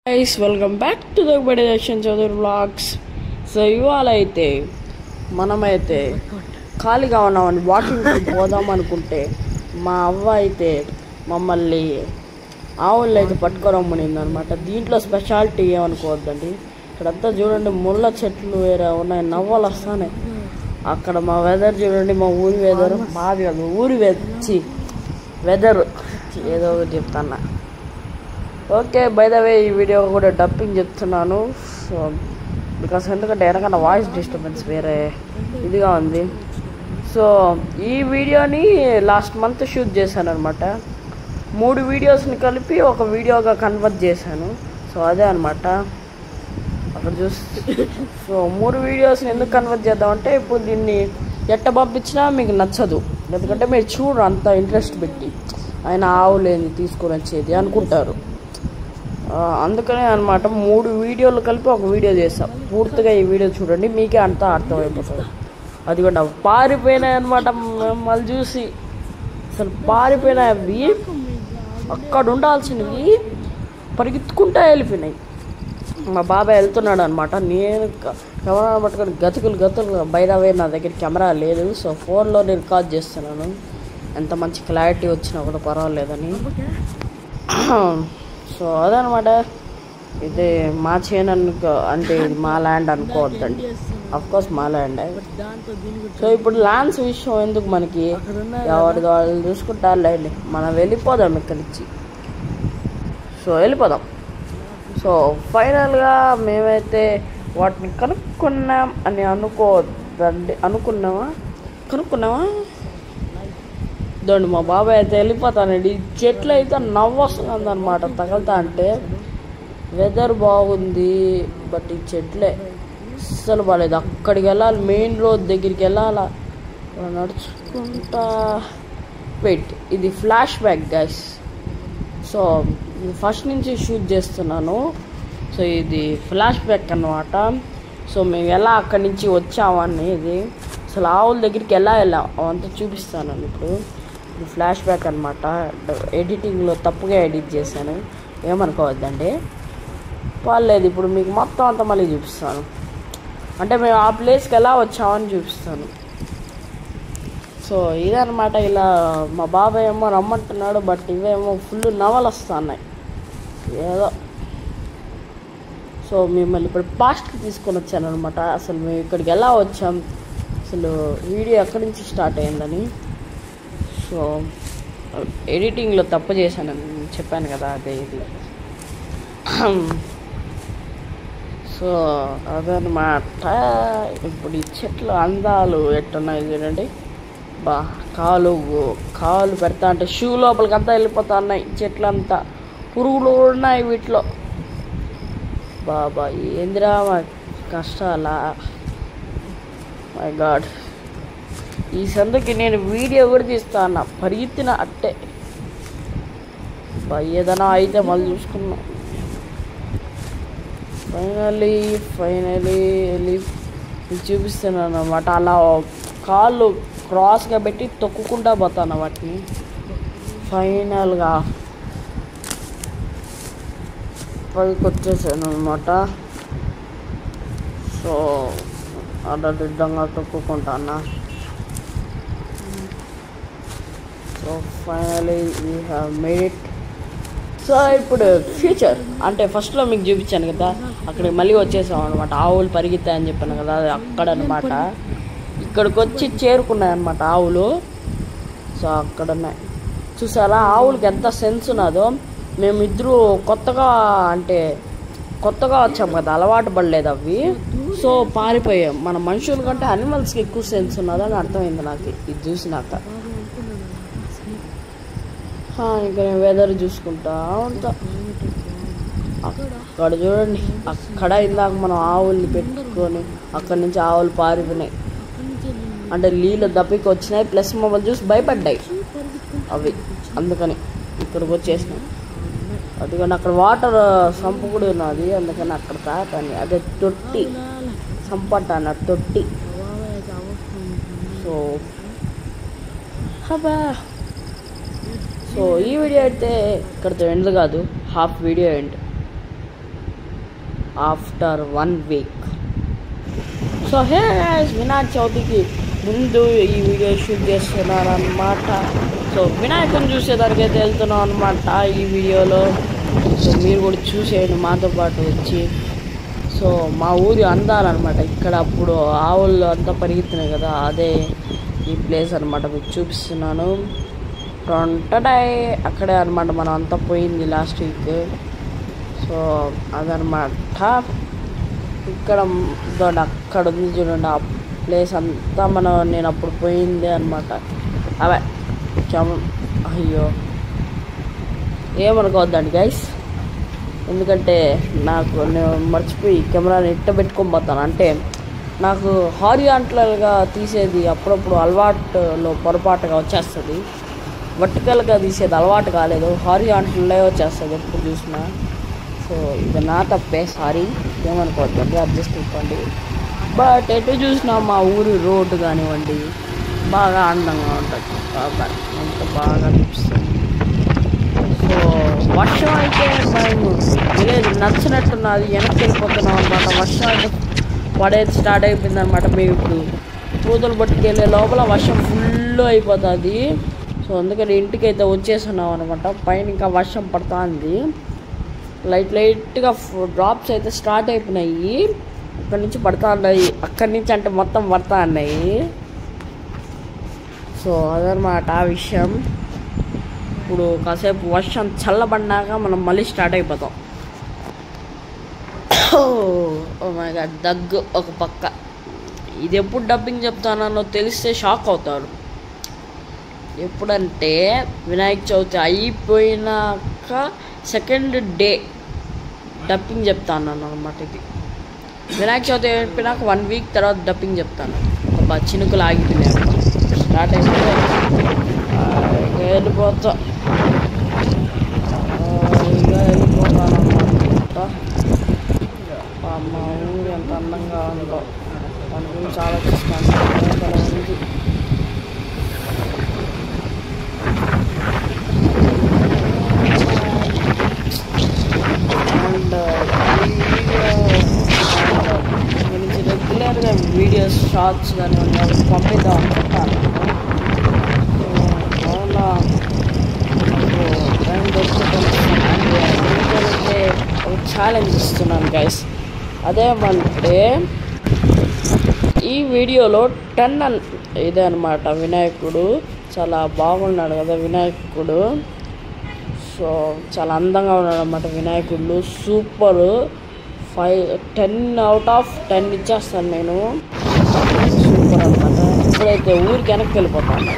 Guys, welcome back to the Badation Chaudhary Vlogs. So ఇవాళ అయితే మనమైతే ఖాళీగా ఉన్నామని వాకింగ్కి పోదాం అనుకుంటే మా అవ్వ అయితే మమ్మల్ని ఆవులు అయితే పట్టుకోరమ్మనింది అనమాట. దీంట్లో స్పెషాలిటీ ఏమనుకోవద్దండి, ఇక్కడంతా చూడండి ముళ్ళ చెట్లు వేరే ఉన్నాయి, నవ్వలు వస్తాయి. అక్కడ మా వెదర్ చూడండి, మా ఊరి వెదర్ మాది కాదు, ఊరి వెదర్ ఏదో ఒకటి చెప్తాను. ఓకే, బై ద వే ఈ వీడియో కూడా డబ్బింగ్ చెప్తున్నాను. సో బికాస్ ఎందుకంటే వెనకన్నా వాయిస్ డిస్టర్బెన్స్ వేరే ఇదిగా ఉంది. సో ఈ వీడియోని లాస్ట్ మంత్ షూట్ చేశాను అనమాట. 3 వీడియోస్ని కలిపి ఒక వీడియోగా కన్వర్ట్ చేశాను. సో అదే అనమాట అక్కడ సో 3 వీడియోస్ని ఎందుకు కన్వర్ట్ చేద్దామంటే, ఇప్పుడు దీన్ని ఎట్ట పంపించినా మీకు నచ్చదు, ఎందుకంటే మీరు చూడరు అంత ఇంట్రెస్ట్ పెట్టి ఆయన ఆవులేని తీసుకొని వచ్చేది అనుకుంటారు. అందుకనే అనమాట 3 వీడియోలు కలిపి ఒక వీడియో చేస్తాం. పూర్తిగా ఈ వీడియో చూడండి, మీకే అంతా అర్థమైపోతుంది. అది కూడా పారిపోయినాయి అనమాట. మళ్ళీ చూసి అసలు పారిపోయినాయి అవి, అక్కడ ఉండాల్సినవి పరిగెత్తుకుంటా వెళ్ళిపోయినాయి. మా బాబాయ్ వెళ్తున్నాడు అనమాట. నేను కెమెరా పట్టుకొని గతుకులు బయటవే, నా దగ్గర కెమెరా లేదు. సో ఫోన్లో నేను రికార్డ్ చేస్తున్నాను, ఎంత మంచి క్లారిటీ వచ్చినా కూడా పర్వాలేదని. సో అదనమాట, ఇది మా చేను అంటే ఇది మా ల్యాండ్ అనుకోవద్దండి, అఫ్కోర్స్ మా ల్యాండే. సో ఇప్పుడు ల్యాండ్స్ విషయం ఎందుకు మనకి, ఎవరిది వాళ్ళు చూసుకుంటారు లేండి, మనం వెళ్ళిపోదాం ఇక్కడి నుంచి. సో వెళ్ళిపోదాం. సో ఫైనల్గా మేమైతే వాటిని కనుక్కున్నాం అని అనుకోవద్దండి, కనుక్కున్నామా దాన్ని. మా బాబాయ్ అయితే వెళ్ళిపోతానండి. చెట్లు అయితే నవ్వొస్తుంది అనమాట తగలుతా అంటే. వెదర్ బాగుంది, బట్ ఈ చెట్లే అస్సలు బాగాలేదు. అక్కడికి వెళ్ళాలి, మెయిన్ రోడ్ దగ్గరికి వెళ్ళాలా, నడుచుకుంటా. వెయిట్, ఇది ఫ్లాష్ బ్యాక్ గైస్. సో ఇది ఫస్ట్ నుంచి షూట్ చేస్తున్నాను. సో ఇది ఫ్లాష్ బ్యాక్ అన్నమాట. సో మేము ఎలా అక్కడి నుంచి వచ్చామనేది, అసలు ఆవుల దగ్గరికి ఎలా వెళ్ళాం అవంతా చూపిస్తాను ఇప్పుడు. ఇది ఫ్లాష్ బ్యాక్ అనమాట. ఎడిటింగ్లో తప్పుగా ఎడిట్ చేశాను, ఏమనుకోవద్దండి, పర్లేదు. ఇప్పుడు మీకు మొత్తం అంతా మళ్ళీ చూపిస్తాను, అంటే మేము ఆ ప్లేస్కి ఎలా వచ్చామని చూపిస్తాను. సో ఇదనమాట. ఇలా మా బాబాయ్ ఏమో రమ్మంటున్నాడు, బట్ ఇవేమో ఫుల్ నవలు వస్తున్నాయి ఏదో. సో మిమ్మల్ని ఇప్పుడు పాస్ట్కి తీసుకొని వచ్చాను అనమాట. అసలు మేము ఇక్కడికి ఎలా వచ్చాం, అసలు వీడియో ఎక్కడి నుంచి స్టార్ట్ అయిందని. సో ఎడిటింగ్లో తప్పు చేశానని చెప్పాను కదా, అదే ఇది. సో అదనమాట. ఇప్పుడు ఈ చెట్లు అందాలు ఎట్టున్నాయి చూడండి, బా కాలు పెడతా అంటే షూ లోపలికి అంతా వెళ్ళిపోతా ఉన్నాయి చెట్లు అంతా. పురుగులు ఉన్నాయి వీటిలో. బాబా ఏందిరా మా కష్టాలా, మై గాడ్. ఈ సందుకి నేను వీడియో కూడా తీస్తా అన్న, పరిగెత్తిన అట్టే. ఏదైనా అయితే మళ్ళీ చూసుకున్నాం. ఫైనలీ వెళ్ళి చూపిస్తున్నాను అనమాట. అలా కాళ్ళు క్రాస్గా పెట్టి తొక్కుకుంటా పోతాను వాటిని. ఫైనల్గా పైకి వచ్చేసాను అనమాట. సో అలా దిడ్డంగా తొక్కుకుంటాను. So finally we have made it. So ఇప్పుడు ఫ్యూచర్ అంటే ఫస్ట్లో మీకు చూపించాను కదా, అక్కడికి మళ్ళీ వచ్చేసాం అనమాట. ఆవులు పరిగెత్తాయని చెప్పాను కదా, అది అక్కడ అనమాట. ఇక్కడికి వచ్చి చేరుకున్నాయి అనమాట ఆవులు. సో అక్కడ ఉన్నాయి చూసారా, ఆవులకి ఎంత సెన్స్ ఉన్నదో. మేమిద్దరూ కొత్తగా వచ్చాం కదా, అలవాటు పడలేదు అవి. సో పారిపోయాం. మన మనుషుల కంటే అనిమల్స్కి ఎక్కువ సెన్స్ ఉన్నదని అర్థమైంది నాకు ఇది చూసినాక. ఇంకా నేను వెదర్ చూసుకుంటా ఉంటా. అక్కడ చూడండి, అక్కడ ఇందాక మనం ఆవుల్ని పెట్టుకొని అక్కడి నుంచి ఆవులు పారిపోయినాయి, అంటే నీళ్ళు దప్పికి వచ్చినాయి, ప్లస్ మమ్మల్ని చూసి భయపడ్డాయి అవి. అందుకని ఇక్కడికి వచ్చేసినాయి. అందుకని అక్కడ వాటర్ సంపు కూడా ఉన్నది, అందుకని అక్కడ తాగాను. అదే తొట్టి సంపట్టాను, తొట్టి. సో హబా. సో ఈ వీడియో అయితే ఇక్కడితో ఎండ్ కాదు, half video end. After 1 week. So hey guys, Vinayaka చవితికి ముందు ఈ వీడియో షూట్ చేస్తున్నారు అనమాట. సో వినాయకుని చూసేదానికి అయితే వెళ్తున్నాం అనమాట ఈ వీడియోలో. సో మీరు కూడా చూసేయండి మాతో పాటు వచ్చి. సో మా ఊరి అందాలన్నమాట. ఇక్కడ అప్పుడు ఆవులు అంతా పరిగెత్తున్నాయి కదా, అదే ఈ ప్లేస్ అనమాట మీకు చూపిస్తున్నాను. అక్కడే అనమాట మనం అంతా పోయింది లాస్ట్ వీక్. సో అదనమాట. ఇక్కడ అక్కడ ఉంది చూడండి, ఆ ప్లేస్ అంతా నేను అప్పుడు పోయింది అనమాట. అవే అయ్యో ఏమనుకోవద్దండి గైస్, ఎందుకంటే నేను మర్చిపోయి కెమెరాని ఇట్ట పెట్టుకొని పోతాను. అంటే నాకు హారిజాంటల్గా తీసేది అప్పుడప్పుడు అలవాటులో పొరపాటుగా వచ్చేస్తుంది. వర్టికల్గా తీసేది అలవాటు కాలేదు, హారిజాంటల్లో వచ్చేస్తుంది ఎప్పుడు చూసినా. సో ఇది నా తప్పే, సారీ, ఏమనుకోవద్దండి, అడ్జస్ట్ అయిపోండి. బట్ ఎటు చూసినా మా ఊరి రోడ్డు కానివ్వండి బాగా అందంగా ఉంటుంది, బాగా అంత బాగా అనిపిస్తుంది. సో వర్షం అయితే మేము విలేజ్ నచ్చినట్టున్నది, వెనక్కి వెళ్ళిపోతున్నాం అనమాట. వర్షం అయితే పడేది స్టార్ట్ అయిపోయింది అనమాట. మేము ఇప్పుడు పూతలు పట్టుకెళ్ళే లోపల వర్షం ఫుల్ అయిపోతుంది. సో అందుకని ఇంటికి అయితే వచ్చేస్తున్నాం అనమాట. పైన ఇంకా వర్షం పడుతుంది, లైట్గా డ్రాప్స్ అయితే స్టార్ట్ అయిపోయినాయి. అక్కడి నుంచి పడుతూ ఉన్నాయి, అక్కడి నుంచి అంటే మొత్తం పడుతూ ఉన్నాయి. సో అదనమాట ఆ విషయం. ఇప్పుడు కాసేపు వర్షం చల్లబడినాక మనం మళ్ళీ స్టార్ట్ అయిపోతాం. ఓ మై గాడ్, దగ్గు ఒక పక్క. ఇది ఎప్పుడు డబ్బింగ్ చెప్తానో తెలిస్తే షాక్ అవుతారు. ఎప్పుడంటే వినాయక చవితి అయిపోయినాక సెకండ్ డే డబ్బింగ్ చెప్తాను అనమాట. ఇది వినాయక చవితి అయిపోయినాక 1 వీక్ తర్వాత డబ్బింగ్ చెప్తాను. బాగా చినుకులు ఆగిపోయినాయి, స్టార్ట్ అయిపోతే వెళ్ళిపోతాను అన్నమాట. మా ఊరు ఎంత అందంగా ఉందో దాని గురించి ఆలోచిస్తాను. ఉంది అండ్ గురించి రెగ్యులర్గా వీడియోస్ షార్ట్స్ కానివ్వండి అవి పంపిద్దాం అనుకుంటాను. చాలా టైం దొరుకుతుంటే ఒక ఛాలెంజ్ ఇస్తున్నాను గైస్. అదేమంటే ఈ వీడియోలో 10 ఇదే అనమాట. వినాయకుడు చాలా బాగున్నాడు కదా వినాయకుడు. సో చాలా అందంగా ఉన్నాడు అన్నమాట వినాయకుడు, సూపర్. 10 out of 10 ఇచ్చేస్తాను నేను, సూపర్ అనమాట. ఇప్పుడైతే ఊరికి వెనక్కి వెళ్ళిపోతాను.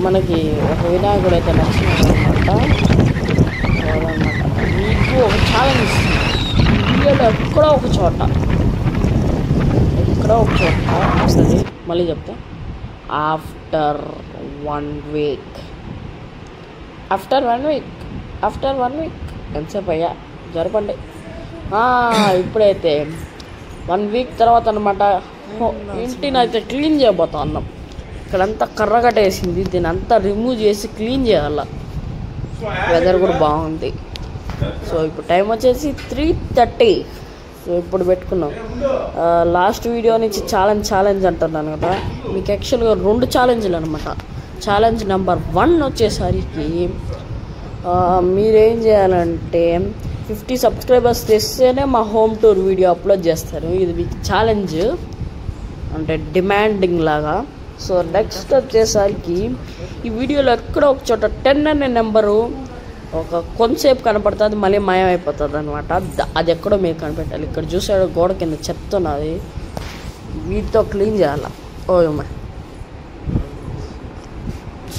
మనకి ఒక వినాయకుడు అయితే నచ్చినాడు అనమాట. మీకు ఒక ఛాలెంజ్ ఇస్తుంది వీడియోలో. ఎక్కడో ఒక చోట వస్తుంది, మళ్ళీ చెప్తా. ఆఫ్టర్ 1 వీక్ ఎంతసేపు అయ్యా జరపండి. ఇప్పుడైతే 1 వీక్ తర్వాత అనమాట ఇంటిని అయితే క్లీన్ చేయబోతా అన్నాం. ఇక్కడంతా కర్రగట్టేసింది, దీని అంతా రిమూవ్ చేసి క్లీన్ చేయాల. వెదర్ కూడా బాగుంది. సో ఇప్పుడు టైం వచ్చేసి 3:30. సో ఇప్పుడు పెట్టుకున్నాం. లాస్ట్ వీడియో నుంచి ఛాలెంజ్ అంటున్నాను కదా, మీకు యాక్చువల్గా 2 ఛాలెంజ్లు అనమాట. ఛాలెంజ్ నెంబర్ 1 వచ్చేసరికి మీరేం చేయాలంటే 50 సబ్స్క్రైబర్స్ తెస్తేనే మా హోమ్ టూర్ వీడియో అప్లోడ్ చేస్తారు. ఇది మీకు ఛాలెంజ్, అంటే డిమాండింగ్ లాగా. సో నెక్స్ట్ వచ్చేసరికి ఈ వీడియోలో ఎక్కడో ఒక చోట 10 అనే నెంబరు కొంతసేపు కనపడుతుంది, మళ్ళీ మాయమైపోతుంది అనమాట. అది ఎక్కడో మీరు కనిపెట్టాలి. ఇక్కడ చూసాడు గోడ కింద చెప్తున్నది, వీటితో క్లీన్ చేయాలి. ఓయమ్మ.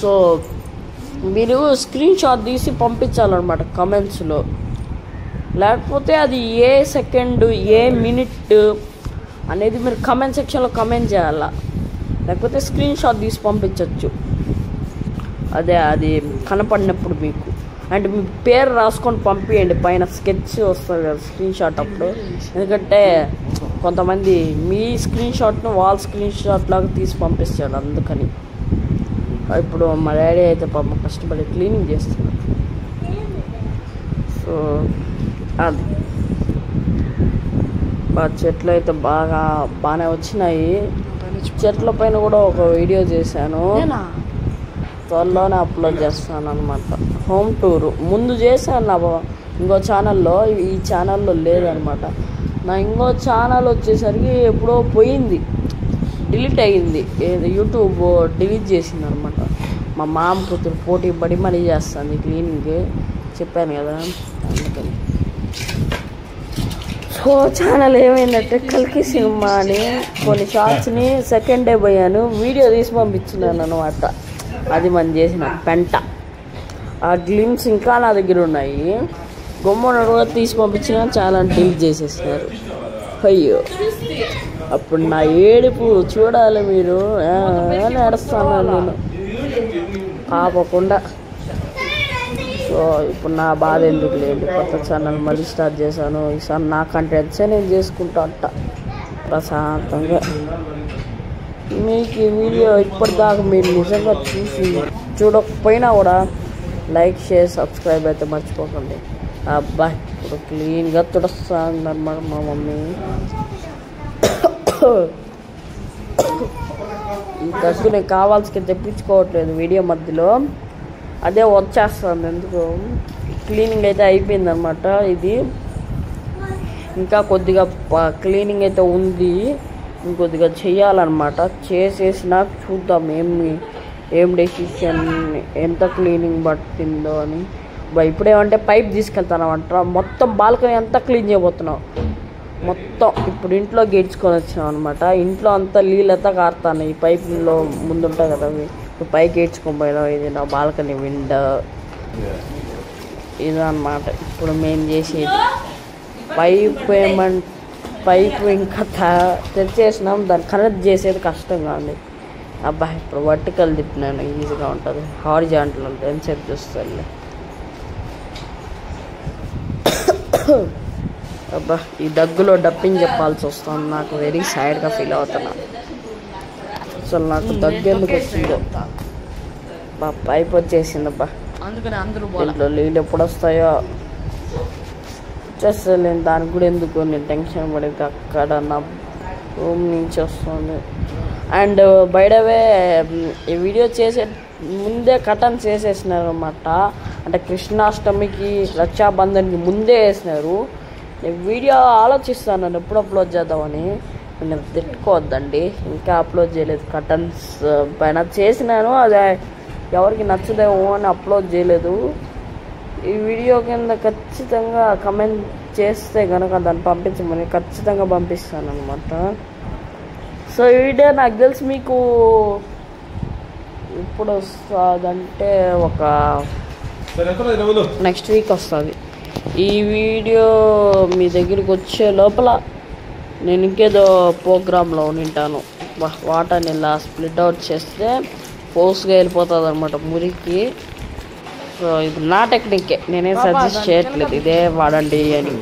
సో మీరు స్క్రీన్ షాట్ తీసి పంపించాలన్నమాట కమెంట్స్లో. లేకపోతే అది ఏ సెకండ్ ఏ మినిట్ అనేది మీరు కమెంట్ సెక్షన్లో కమెంట్ చేయాలా. లేకపోతే స్క్రీన్ షాట్ తీసి పంపించవచ్చు. అది కనపడినప్పుడు మీకు. అండ్ మీ పేరు రాసుకొని పంపించండి, పైన స్కెచ్ వస్తుంది కదా స్క్రీన్ షాట్ అప్పుడు. ఎందుకంటే కొంతమంది మీ స్క్రీన్ షాట్ను వాళ్ళ స్క్రీన్ షాట్ లాగా తీసి పంపిస్తాడు, అందుకని. ఇప్పుడు మా డాడీ అయితే పాపం కష్టపడి క్లీనింగ్ చేస్తున్నాడు. సో అది చెట్లు అయితే బాగానే వచ్చినాయి. చెట్ల పైన కూడా ఒక వీడియో చేశాను, త్వరలోనే అప్లోడ్ చేస్తాను అనమాట. హోమ్ టూరు ముందు చేశాను నా ఇంకో ఛానల్లో, ఈ ఛానల్లో లేదనమాట. నా ఇంకో ఛానల్ వచ్చేసరికి ఎప్పుడో పోయింది, డిలీట్ అయ్యింది. యూట్యూబ్ డిలీట్ చేసింది అనమాట. మా మామ కూతురు పోటీ పడి మనీ చేస్తుంది క్లీనింగ్, చెప్పాను కదా అందుకని. సో ఛానల్ ఏమైందంటే కల్కి సినిమా అని కొన్ని షార్ట్స్ని సెకండ్ డే పోయాను, వీడియో తీసి పంపించినాను అనమాట. అది మనం చేసిన పెంట. ఆ గ్లిమ్స్ ఇంకా నా దగ్గర ఉన్నాయి. గొమ్మను కూడా తీసి పంపించిన, చాలా డిలీట్ చేసేసినారు. అయ్యో, అప్పుడు నా ఏడుపు చూడాలి మీరు. ఏడుస్తాను నేను కాపకుండా. సో ఇప్పుడు నా బాధ ఎందుకు లేదు, కొత్త ఛానల్ మళ్ళీ స్టార్ట్ చేశాను. ఈసారి నా కంటెంట్సే నేను చేసుకుంటా అంట ప్రశాంతంగా. మీకు ఈ వీడియో ఇప్పటిదాకా మీరు నిజంగా చూడకపోయినా కూడా లైక్, షేర్, సబ్స్క్రైబ్ అయితే మర్చిపోకండి. అబ్బాయి ఇప్పుడు క్లీన్గా తుడుస్తా అన్నమాట మా మమ్మీ. ఈ దగ్గు నేను కావాల్సి తెప్పించుకోవట్లేదు వీడియో మధ్యలో, అదే వచ్చేస్తుంది ఎందుకు. క్లీనింగ్ అయితే అయిపోయింది అనమాట. ఇది ఇంకా కొద్దిగా క్లీనింగ్ అయితే ఉంది, ఇంకొద్దిగా చెయ్యాలన్నమాట. చేసేసినా చూద్దాం ఏం డెసిషన్, ఎంత క్లీనింగ్ పట్టిందో అని. ఇప్పుడేమంటే పైప్ తీసుకెళ్తానమాట, మొత్తం బాల్కనీ అంతా క్లీన్ చేయబోతున్నాం మొత్తం. ఇప్పుడు ఇంట్లో గేడ్చుకొని వచ్చినాం అనమాట. ఇంట్లో అంతా నీళ్ళంతా కారుతాను, ఈ పైపులో ముందుంటాయి కదా అవి. ఇప్పుడు పైకి ఏడ్చుకొని పోయినాం. ఇది నా బాల్కనీ విండో ఇదన్నమాట. ఇప్పుడు మేము చేసేది పైపు ఇంకా తెచ్చేసినాం, దాన్ని కనెక్ట్ చేసేది కష్టంగా ఉంది. అబ్బాయి ఇప్పుడు వర్టికల్ తిప్పినాను, ఈజీగా ఉంటుంది. హారిజాంటల్ ఉంటుంది, ఎంతసేపు చూస్తానులే. అబ్బా ఈ దగ్గులో డప్పింగ్ చెప్పాల్సి వస్తుంది, నాకు వెరీ సాడ్గా ఫీల్ అవుతున్నాను. అసలు నాకు దగ్గు ఎందుకు వచ్చిందో. పైప్ వచ్చేసింది అబ్బా, ఇంట్లో నీళ్ళు ఎప్పుడు వస్తాయో వచ్చేస్తలేను. దానికి కూడా ఎందుకు నేను టెన్షన్ పడేది, అక్కడ నా రూమ్ నుంచి వస్తుంది. అండ్ బై ద వే ఈ వీడియో చేసే ముందే కటన్స్ వేసేసినారు అనమాట. అంటే కృష్ణాష్టమికి, రక్షాబంధన్కి ముందే వేసినారు. నేను వీడియో ఆలోచిస్తాను ఎప్పుడు అప్లోడ్ చేద్దామని, నేను తిట్టుకోవద్దండి, ఇంకా అప్లోడ్ చేయలేదు. కటన్స్ పైన చేసినాను, అది ఎవరికి నచ్చదేమో అని అప్లోడ్ చేయలేదు. ఈ వీడియో కింద ఖచ్చితంగా కమెంట్ చేస్తే కనుక దాన్ని పంపించమని ఖచ్చితంగా పంపిస్తాను అనమాట. సో ఈ వీడియో నాకు తెలిసి మీకు ఇప్పుడు వస్తుందంటే ఒక నెక్స్ట్ వీక్ వస్తుంది. ఈ వీడియో మీ దగ్గరికి వచ్చే లోపల నేను ఇంకేదో ప్రోగ్రాంలో ఉంటాను. వాటర్ని ఇలా స్ప్లిట్ అవుట్ చేస్తే ఫోర్స్గా వెళ్ళిపోతుంది అనమాట మురికి. సో ఇది నా టెక్నిక్కే, నేనేం సజెస్ట్ చేయట్లేదు ఇదే వాడండి అని,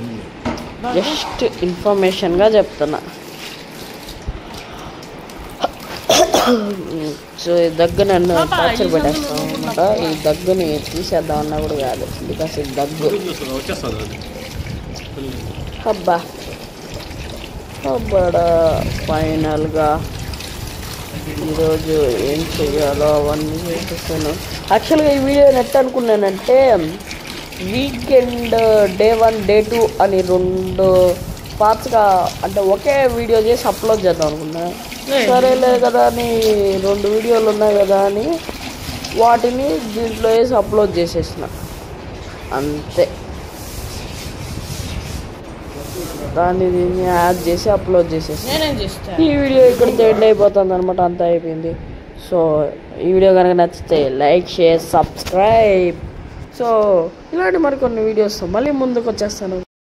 జస్ట్ ఇన్ఫర్మేషన్గా చెప్తున్నా. సో ఈ దగ్గు నన్ను టార్చర్ పెట్టేస్తాం అనమాట. ఈ దగ్గుని తీసేద్దామన్నా కూడా కాదు, బికాస్ ఈ దగ్గు అబ్బా అబ్బాడా. ఫైనల్గా ఈరోజు ఏం చెయ్యాలో అవన్నీ చేసేసాను. యాక్చువల్గా ఈ వీడియో నెట్ అనుకున్నానంటే వీకెండ్ డే 1 డే 2 అని 2 పార్ట్స్గా, అంటే ఒకే వీడియో చేసి అప్లోడ్ చేద్దాం అనుకున్నా. సరేలే కదా అని 2 వీడియోలు ఉన్నాయి కదా అని వాటిని దీంట్లో వేసి అప్లోడ్ చేసేసిన అంతే. దాన్ని దీన్ని యాడ్ చేసి అప్లోడ్ చేసేసిన. ఈ వీడియో ఇక్కడ ఎండ్ అయిపోతుంది అనమాట, అంతా అయిపోయింది. సో ఈ వీడియో కనుక నచ్చితే లైక్, షేర్, సబ్స్క్రైబ్. సో ఇలాంటి మరికొన్ని వీడియోస్ మళ్ళీ ముందుకు వచ్చేస్తాను.